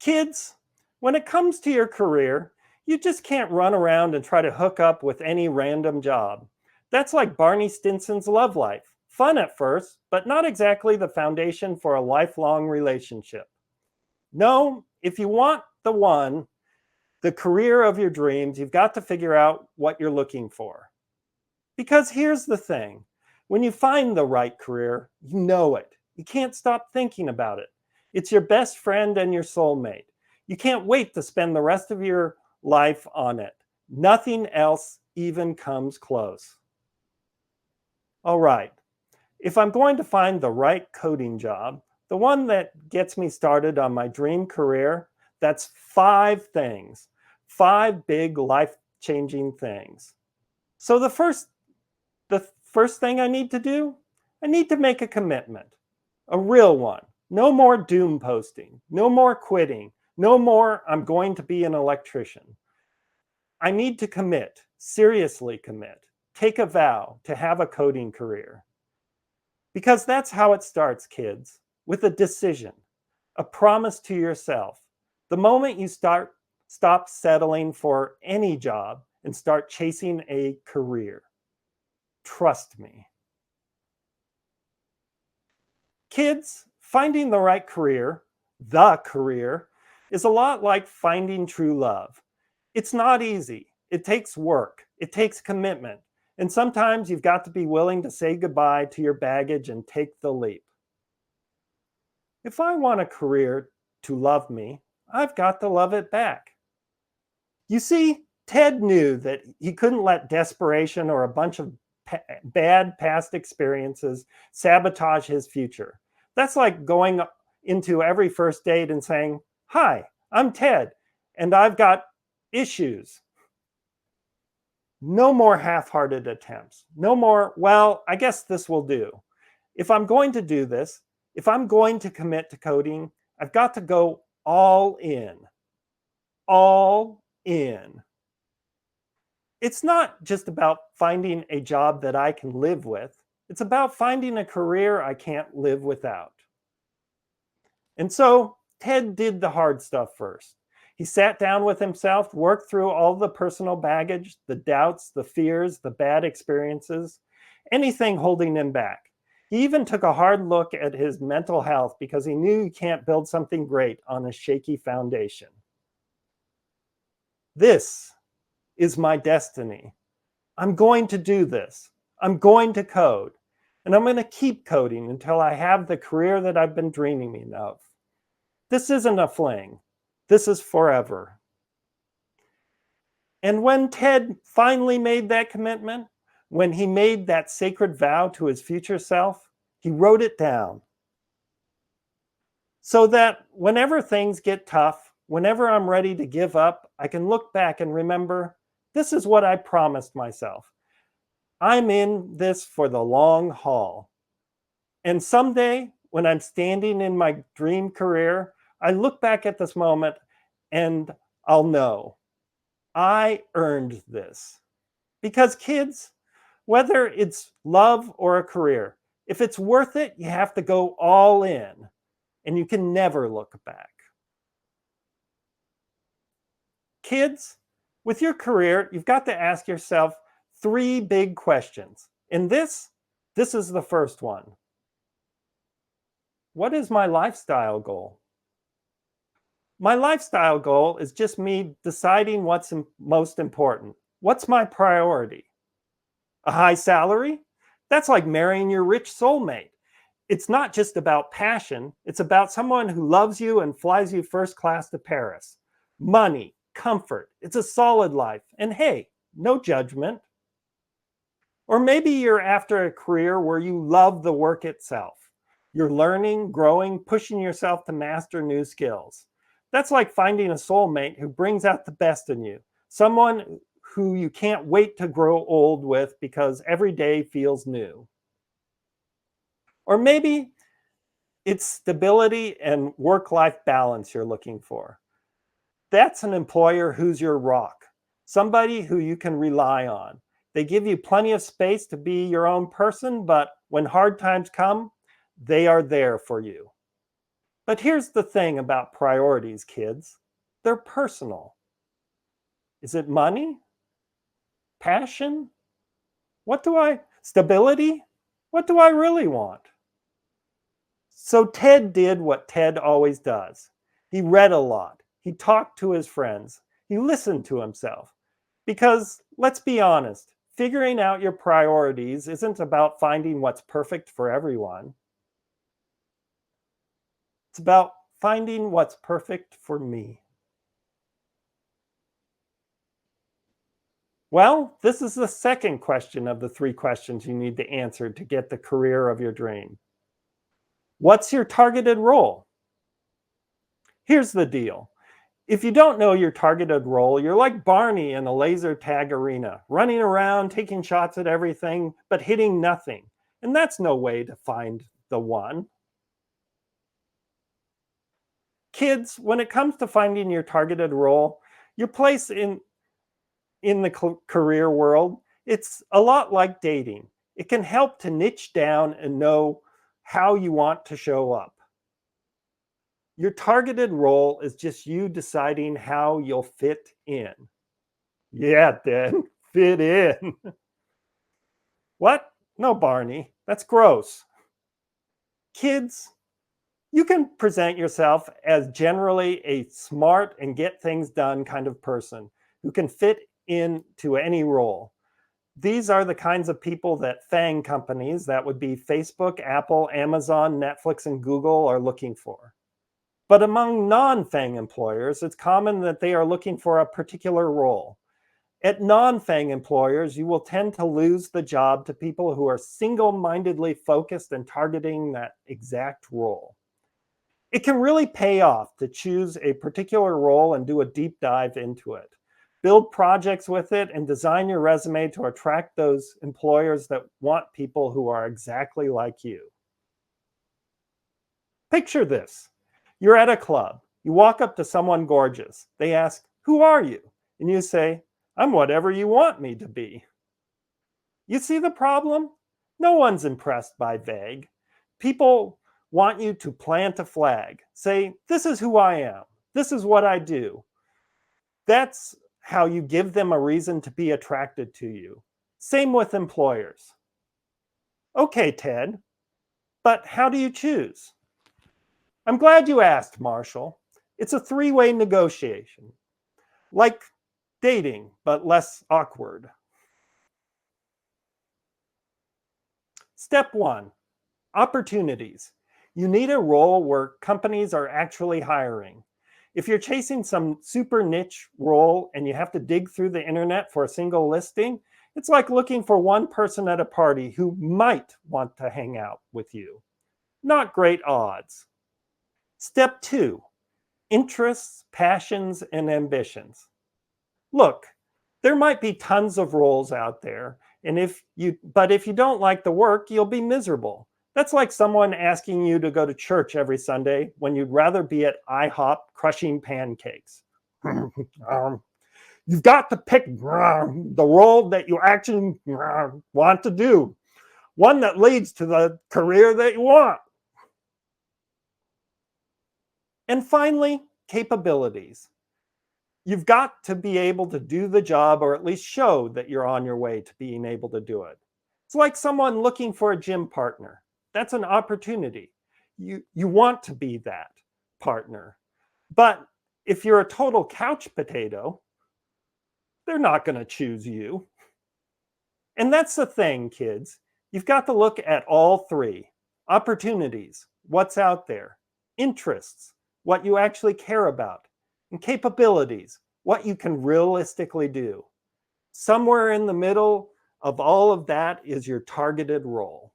Kids, when it comes to your career, you just can't run around and try to hook up with any random job. That's like Barney Stinson's love life. Fun at first, but not exactly the foundation for a lifelong relationship. No, if you want the career of your dreams, you've got to figure out what you're looking for. Because here's the thing, when you find the right career, you know it. You can't stop thinking about it. It's your best friend and your soulmate. You can't wait to spend the rest of your life on it. Nothing else even comes close. All right, if I'm going to find the right coding job, the one that gets me started on my dream career, that's 5 things, 5 big life-changing things. So the first thing I need to do, I need to make a commitment, a real one. No more doom posting, no more quitting, no more I'm going to be an electrician. I need to commit, seriously commit, take a vow to have a coding career. Because that's how it starts, kids, with a decision, a promise to yourself. The moment you stop settling for any job and start chasing a career. Trust me. Kids, finding the right career, the career, is a lot like finding true love. It's not easy. It takes work. It takes commitment. And sometimes you've got to be willing to say goodbye to your baggage and take the leap. If I want a career to love me, I've got to love it back. You see, Ted knew that he couldn't let desperation or a bunch of bad past experiences sabotage his future. That's like going into every first date and saying, "Hi, I'm Ted, and I've got issues." No more half-hearted attempts. No more, well, I guess this will do. If I'm going to do this, if I'm going to commit to coding, I've got to go all in. All in. It's not just about finding a job that I can live with. It's about finding a career I can't live without. And so Ted did the hard stuff first. He sat down with himself, worked through all the personal baggage, the doubts, the fears, the bad experiences, anything holding him back. He even took a hard look at his mental health because he knew you can't build something great on a shaky foundation. This is my destiny. I'm going to do this. I'm going to code. And I'm going to keep coding until I have the career that I've been dreaming of. This isn't a fling. This is forever. And when Ted finally made that commitment, when he made that sacred vow to his future self, he wrote it down. So that whenever things get tough, whenever I'm ready to give up, I can look back and remember, this is what I promised myself. I'm in this for the long haul. And someday, when I'm standing in my dream career, I look back at this moment and I'll know I earned this. Because kids, whether it's love or a career, if it's worth it, you have to go all in and you can never look back. Kids, with your career, you've got to ask yourself 3 big questions. And this is the first one. What is my lifestyle goal? My lifestyle goal is just me deciding what's most important. What's my priority? A high salary? That's like marrying your rich soulmate. It's not just about passion. It's about someone who loves you and flies you first class to Paris. Money, comfort. It's a solid life. And hey, no judgment. Or maybe you're after a career where you love the work itself. You're learning, growing, pushing yourself to master new skills. That's like finding a soulmate who brings out the best in you. Someone who you can't wait to grow old with because every day feels new. Or maybe it's stability and work-life balance you're looking for. That's an employer who's your rock. Somebody who you can rely on. They give you plenty of space to be your own person, but when hard times come, they are there for you. But here's the thing about priorities, kids. They're personal. Is it money? Passion? Stability? What do I really want? So Ted did what Ted always does. He read a lot. He talked to his friends. He listened to himself. Because let's be honest, figuring out your priorities isn't about finding what's perfect for everyone. It's about finding what's perfect for me. Well, this is the second question of the three questions you need to answer to get the career of your dream. What's your targeted role? Here's the deal. If you don't know your targeted role, you're like Barney in a laser tag arena, running around, taking shots at everything, but hitting nothing. And that's no way to find the one. Kids, when it comes to finding your targeted role, your place in the career world, it's a lot like dating. It can help to niche down and know how you want to show up. Your targeted role is just you deciding how you'll fit in. Yeah, Dad, fit in. What? No, Barney, that's gross. Kids, you can present yourself as generally a smart and get things done kind of person who can fit into any role. These are the kinds of people that FANG companies, that would be Facebook, Apple, Amazon, Netflix, and Google, are looking for. But among non-FANG employers, it's common that they are looking for a particular role. At non-FANG employers, you will tend to lose the job to people who are single-mindedly focused and targeting that exact role. It can really pay off to choose a particular role and do a deep dive into it. Build projects with it and design your resume to attract those employers that want people who are exactly like you. Picture this. You're at a club. You walk up to someone gorgeous. They ask, "Who are you?" And you say, "I'm whatever you want me to be." You see the problem? No one's impressed by vague. People want you to plant a flag. Say, "This is who I am. This is what I do." That's how you give them a reason to be attracted to you. Same with employers. Okay, Ted, but how do you choose? I'm glad you asked, Marshall. It's a three-way negotiation, like dating, but less awkward. Step one, opportunities. You need a role where companies are actually hiring. If you're chasing some super niche role and you have to dig through the internet for a single listing, it's like looking for one person at a party who might want to hang out with you. Not great odds. Step two, interests, passions, and ambitions. Look, there might be tons of roles out there, but if you don't like the work, you'll be miserable. That's like someone asking you to go to church every Sunday when you'd rather be at IHOP crushing pancakes. You've got to pick the role that you actually want to do, one that leads to the career that you want. And finally, capabilities. You've got to be able to do the job or at least show that you're on your way to being able to do it. It's like someone looking for a gym partner. That's an opportunity. You want to be that partner. But if you're a total couch potato, they're not going to choose you. And that's the thing, kids. You've got to look at all three. Opportunities, what's out there. Interests, what you actually care about. And capabilities, what you can realistically do. Somewhere in the middle of all of that is your targeted role.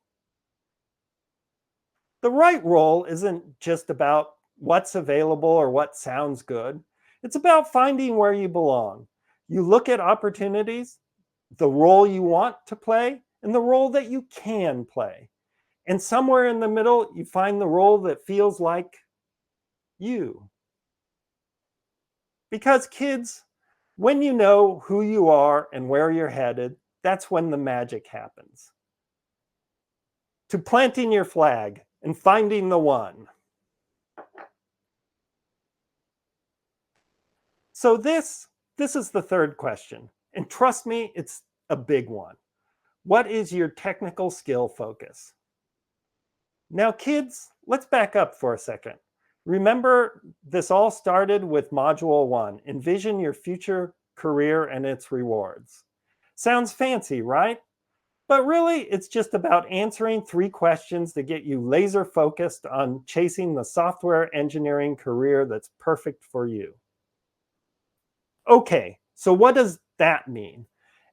The right role isn't just about what's available or what sounds good. It's about finding where you belong. You look at opportunities, the role you want to play, and the role that you can play. And somewhere in the middle, you find the role that feels like you. Because kids, when you know who you are and where you're headed, that's when the magic happens. To planting your flag and finding the one. So this is the third question. And trust me, it's a big one. What is your technical skill focus? Now, kids, let's back up for a second. Remember, this all started with Module 1, Envision Your Future Career and Its Rewards. Sounds fancy, right? But really, it's just about answering 3 questions to get you laser focused on chasing the software engineering career that's perfect for you. Okay, so what does that mean?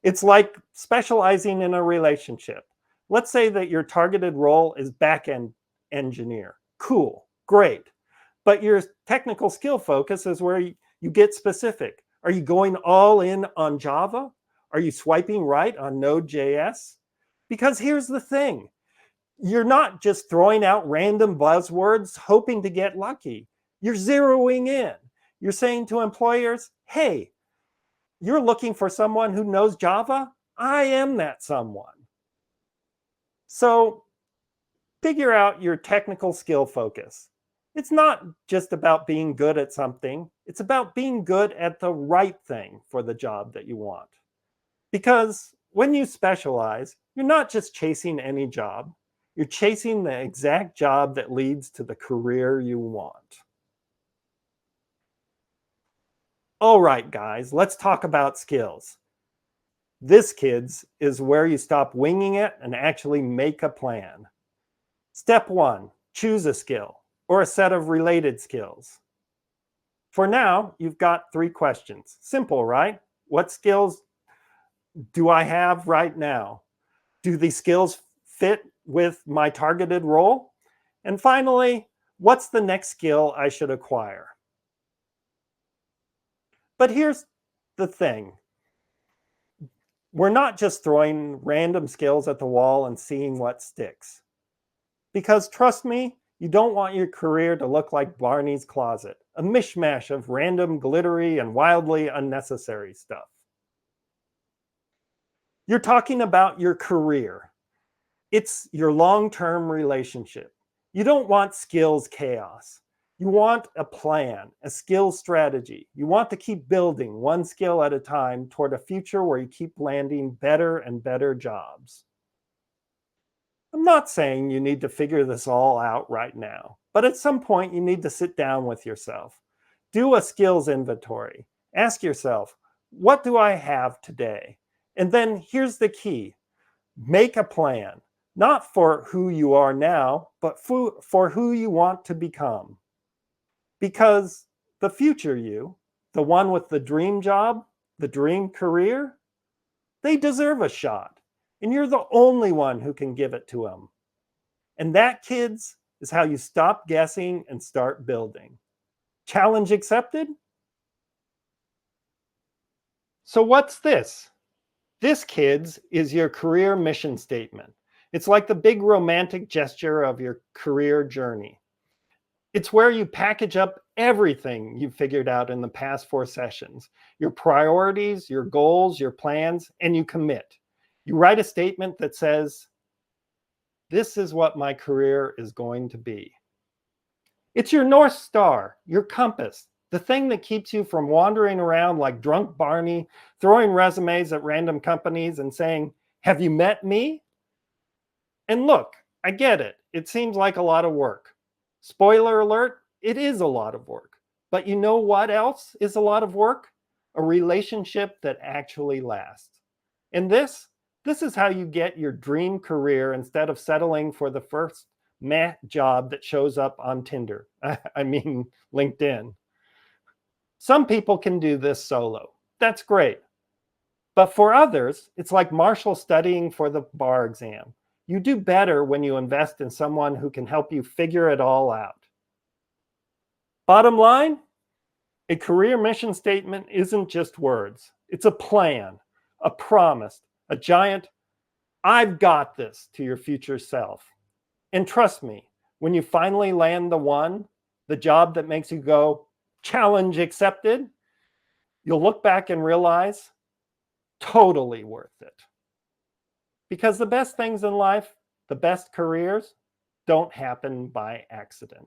It's like specializing in a relationship. Let's say that your targeted role is back-end engineer. Cool, great. But your technical skill focus is where you get specific. Are you going all in on Java? Are you swiping right on Node.js? Because here's the thing. You're not just throwing out random buzzwords hoping to get lucky. You're zeroing in. You're saying to employers, hey, you're looking for someone who knows Java? I am that someone. So figure out your technical skill focus. It's not just about being good at something, it's about being good at the right thing for the job that you want. Because when you specialize, you're not just chasing any job, you're chasing the exact job that leads to the career you want. All right, guys, let's talk about skills. This, kids, is where you stop winging it and actually make a plan. Step 1, choose a skill or a set of related skills. For now, you've got 3 questions. Simple, right? What skills do I have right now? Do these skills fit with my targeted role? And finally, what's the next skill I should acquire? But here's the thing. We're not just throwing random skills at the wall and seeing what sticks. Because trust me, you don't want your career to look like Barney's closet, a mishmash of random, glittery, and wildly unnecessary stuff. You're talking about your career. It's your long-term relationship. You don't want skills chaos. You want a plan, a skills strategy. You want to keep building one skill at a time toward a future where you keep landing better and better jobs. I'm not saying you need to figure this all out right now, but at some point you need to sit down with yourself. Do a skills inventory. Ask yourself, what do I have today? And then here's the key. Make a plan, not for who you are now, but for who you want to become. Because the future you, the one with the dream job, the dream career, they deserve a shot. And you're the only one who can give it to them. And that, kids, is how you stop guessing and start building. Challenge accepted? So what's this? This, kids, is your career mission statement. It's like the big romantic gesture of your career journey. It's where you package up everything you've figured out in the past 4 sessions, your priorities, your goals, your plans, and you commit. You write a statement that says, this is what my career is going to be. It's your North Star, your compass, the thing that keeps you from wandering around like drunk Barney, throwing resumes at random companies and saying, have you met me? And look, I get it. It seems like a lot of work. Spoiler alert, it is a lot of work. But you know what else is a lot of work? A relationship that actually lasts. And this is how you get your dream career instead of settling for the first meh job that shows up on Tinder. I mean, LinkedIn. Some people can do this solo. That's great. But for others, it's like Marshall studying for the bar exam. You do better when you invest in someone who can help you figure it all out. Bottom line, a career mission statement isn't just words. It's a plan, a promise, a giant, I've got this to your future self. And trust me, when you finally land the one, the job that makes you go, challenge accepted, you'll look back and realize, totally worth it. Because the best things in life, the best careers, don't happen by accident.